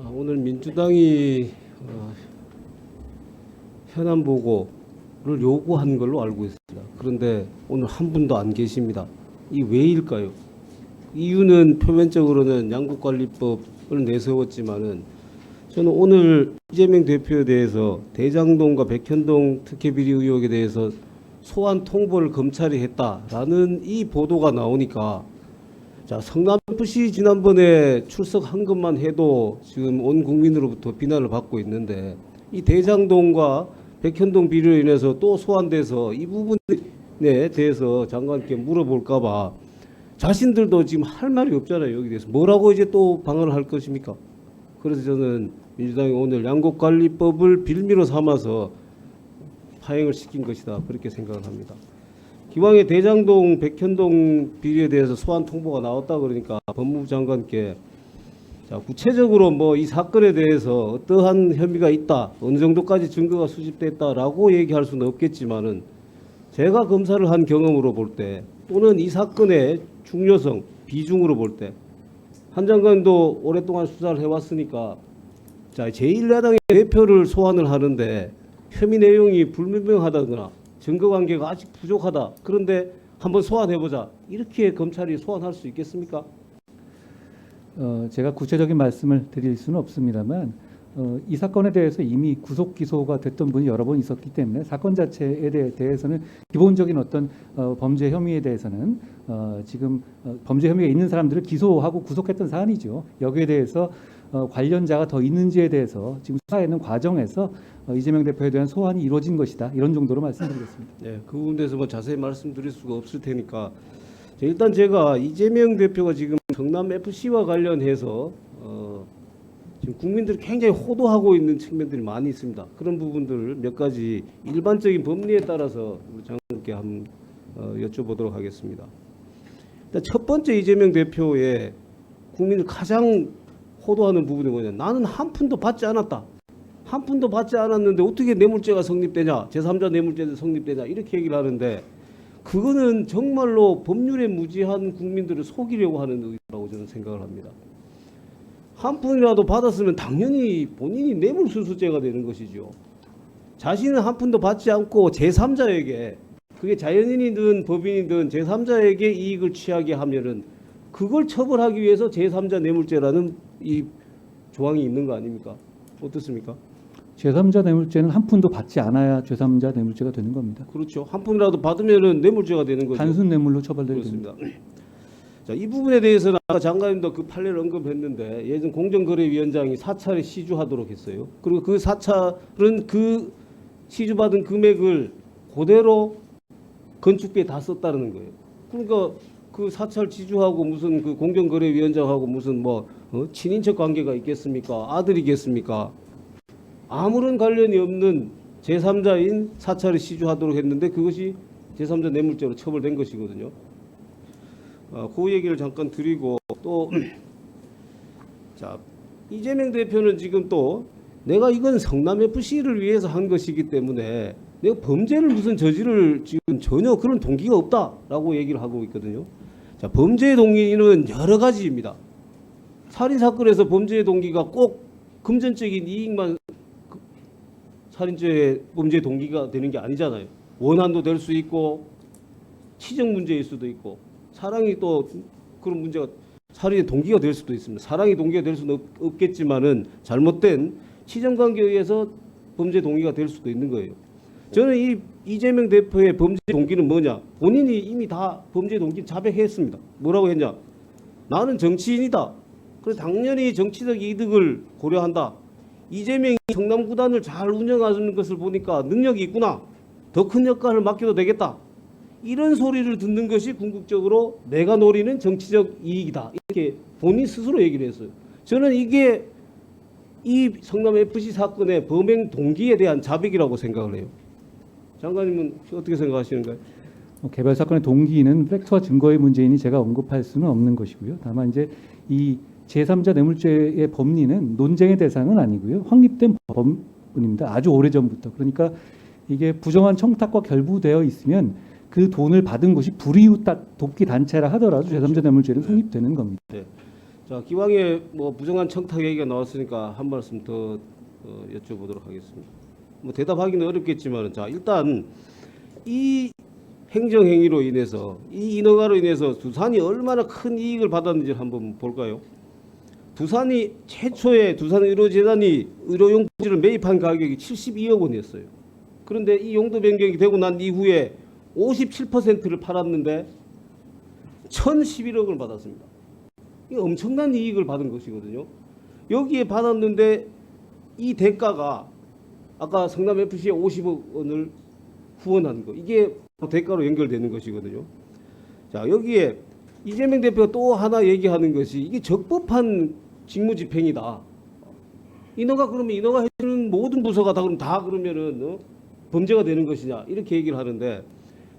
오늘 민주당이 현안 보고를 요구한 걸로 알고 있습니다. 그런데 오늘 한 분도 안 계십니다. 이 왜일까요? 이유는 표면적으로는 양국관리법을 내세웠지만은 저는 오늘 이재명 대표에 대해서 대장동과 백현동 특혜 비리 의혹에 대해서 소환 통보를 검찰이 했다라는 이 보도가 나오니까 자, 성남FC 지난번에 출석한 것만 해도 지금 온 국민으로부터 비난을 받고 있는데 이 대장동과 백현동 비리로 인해서 또 소환돼서 이 부분에 대해서 장관께 물어볼까 봐 자신들도 지금 할 말이 없잖아요. 여기 대해서 뭐라고 이제 또 방어를 할 것입니까? 그래서 저는 민주당이 오늘 양국관리법을 빌미로 삼아서 파행을 시킨 것이다, 그렇게 생각을 합니다. 기왕에 대장동, 백현동 비리에 대해서 소환 통보가 나왔다 그러니까 법무부 장관께 자, 구체적으로 뭐 이 사건에 대해서 어떠한 혐의가 있다, 어느 정도까지 증거가 수집됐다라고 얘기할 수는 없겠지만은 제가 검사를 한 경험으로 볼 때 또는 이 사건의 중요성, 비중으로 볼 때 한 장관도 오랫동안 수사를 해왔으니까 자, 제1야당의 대표를 소환을 하는데 혐의 내용이 불분명하다거나 증거 관계가 아직 부족하다. 그런데 한번 소환해보자. 이렇게 검찰이 소환할 수 있겠습니까? 제가 구체적인 말씀을 드릴 수는 없습니다만 이 사건에 대해서 이미 구속 기소가 됐던 분이 여러 번 있었기 때문에 사건 자체에 대해서는 기본적인 어떤 범죄 혐의에 대해서는 지금 범죄 혐의가 있는 사람들을 기소하고 구속했던 사안이죠. 여기에 대해서 관련자가 더 있는지에 대해서 지금 수사하는 과정에서 이재명 대표에 대한 소환이 이루어진 것이다. 이런 정도로 말씀드리겠습니다. 네, 그 부분에 대해서 뭐 자세히 말씀드릴 수가 없을 테니까 일단 제가 이재명 대표가 지금 성남FC와 관련해서 지금 국민들이 굉장히 호도하고 있는 측면들이 많이 있습니다. 그런 부분들을 몇 가지 일반적인 법리에 따라서 우리 장관님께 한번 여쭤보도록 하겠습니다. 일단 첫 번째 이재명 대표의 국민을 가장 호도하는 부분이 뭐냐? 나는 한 푼도 받지 않았다. 한 푼도 받지 않았는데 어떻게 뇌물죄가 성립되냐? 제3자 뇌물죄가 성립되냐? 이렇게 얘기를 하는데 그거는 정말로 법률에 무지한 국민들을 속이려고 하는 의도라고 저는 생각을 합니다. 한 푼이라도 받았으면 당연히 본인이 뇌물수수죄가 되는 것이죠. 자신은 한 푼도 받지 않고 제3자에게 그게 자연인이든 법인이든 제3자에게 이익을 취하게 하면은 그걸 처벌하기 위해서 제3자 뇌물죄라는 이 조항이 있는 거 아닙니까? 어떻습니까? 제3자 뇌물죄는 한 푼도 받지 않아야 제3자 뇌물죄가 되는 겁니다. 그렇죠. 한 푼이라도 받으면은 뇌물죄가 되는 거죠. 단순 뇌물로 처벌되게 됩니다. 그렇습니다. 자, 이 부분에 대해서는 아까 장관님도 그 판례를 언급했는데 예전 공정거래위원장이 사찰에 시주하도록 했어요. 그리고 그 사찰은 그 시주받은 금액을 그대로 건축비에 다 썼다는 거예요. 그러니까 그 사찰 지주하고 무슨 그 공정거래위원장하고 무슨 뭐 친인척 관계가 있겠습니까? 아들이겠습니까? 아무런 관련이 없는 제3자인 사찰을 시주하도록 했는데 그것이 제3자 뇌물죄로 처벌된 것이거든요. 그 얘기를 잠깐 드리고 또 자, 이재명 대표는 지금 또 내가 이건 성남FC를 위해서 한 것이기 때문에 내가 범죄를 무슨 저지를 지금 전혀 그런 동기가 없다라고 얘기를 하고 있거든요. 자, 범죄의 동기는 여러 가지입니다. 살인사건에서 범죄의 동기가 꼭 금전적인 이익만 살인죄의 범죄의 동기가 되는 게 아니잖아요. 원한도 될 수 있고 치정 문제일 수도 있고 사랑이 또 그런 문제가 살인의 동기가 될 수도 있습니다. 사랑이 동기가 될 수는 없겠지만은 잘못된 치정관계에 의해서 범죄 동기가 될 수도 있는 거예요. 저는 이 이재명 대표의 범죄 동기는 뭐냐? 본인이 이미 다 범죄 동기 자백했습니다. 뭐라고 했냐? 나는 정치인이다. 그래서 당연히 정치적 이득을 고려한다. 이재명이 성남구단을 잘 운영하는 것을 보니까 능력이 있구나. 더 큰 역할을 맡겨도 되겠다. 이런 소리를 듣는 것이 궁극적으로 내가 노리는 정치적 이익이다. 이렇게 본인 스스로 얘기를 했어요. 저는 이게 이 성남FC 사건의 범행 동기에 대한 자백이라고 생각을 해요. 장관님은 어떻게 생각하시는가요? 개발 사건의 동기는 팩트와 증거의 문제이니 제가 언급할 수는 없는 것이고요. 다만 이제 이 제3자 뇌물죄의 법리는 논쟁의 대상은 아니고요. 확립된 법입니다. 아주 오래전부터. 그러니까 이게 부정한 청탁과 결부되어 있으면 그 돈을 받은 것이 불이웃 돕기 단체라 하더라도 제3자 뇌물죄는 성립되는 겁니다. 네. 자, 기왕에 뭐 부정한 청탁 얘기가 나왔으니까 한 말씀 더 여쭤보도록 하겠습니다. 뭐 대답하기는 어렵겠지만, 자, 일단 이 행정행위로 인해서 이 인허가로 인해서 두산이 얼마나 큰 이익을 받았는지 한번 볼까요? 두산이 최초에 두산의료재단이 의료용품지를 매입한 가격이 72억 원이었어요. 그런데 이 용도 변경이 되고 난 이후에 57%를 팔았는데 1,011억을 받았습니다. 이 엄청난 이익을 받은 것이거든요. 여기에 받았는데 이 대가가 아까 성남FC에 50억 원을 후원한 거, 이게 대가로 연결되는 것이거든요. 자, 여기에 이재명 대표가 또 하나 얘기하는 것이 이게 적법한 직무집행이다. 인허가 그러면 인허가 해주는 모든 부서가 다 그럼 다 그러면은 범죄가 되는 것이냐 이렇게 얘기를 하는데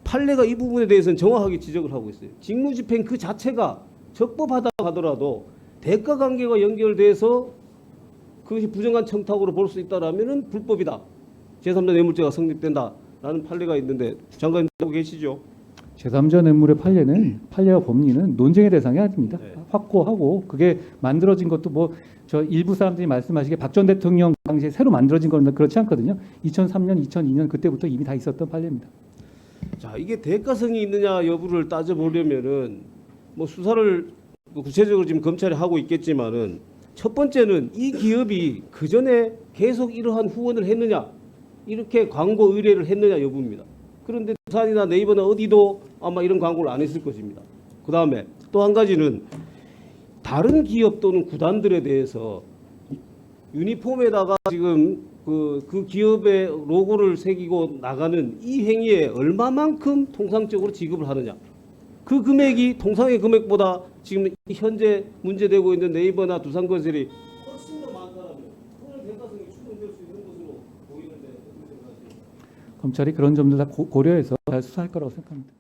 판례가 이 부분에 대해서는 정확하게 지적을 하고 있어요. 직무집행 그 자체가 적법하다고 하더라도 대가 관계가 연결돼서 그것이 부정한 청탁으로 볼 수 있다라면은 불법이다. 제3자 뇌물죄가 성립된다라는 판례가 있는데 장관님 알고 계시죠? 제3자 뇌물의 판례와 법리는 논쟁의 대상이 아닙니다. 네. 확고하고 그게 만들어진 것도 뭐 저 일부 사람들이 말씀하시기에 박 전 대통령 당시에 새로 만들어진 건 그렇지 않거든요. 2003년, 2002년 그때부터 이미 다 있었던 판례입니다. 자, 이게 대가성이 있느냐 여부를 따져보려면은 뭐 수사를 뭐 구체적으로 지금 검찰이 하고 있겠지만은 첫 번째는 이 기업이 그 전에 계속 이러한 후원을 했느냐, 이렇게 광고 의뢰를 했느냐 여부입니다. 그런데 두산이나 네이버나 어디도 아마 이런 광고를 안 했을 것입니다. 그 다음에 또 한 가지는 다른 기업 또는 구단들에 대해서 유니폼에다가 지금 그 기업의 로고를 새기고 나가는 이 행위에 얼마만큼 통상적으로 지급을 하느냐. 그 금액이 통상의 금액보다 지금 현재 문제되고 있는 네이버나 두산건설이 훨씬 더 많다면 그걸 대가성이 충분될 수 있는 것으로 보이는데 어떻게 생각하세요? 검찰이 그런 점들 다 고려해서 잘 수사할 거라고 생각합니다.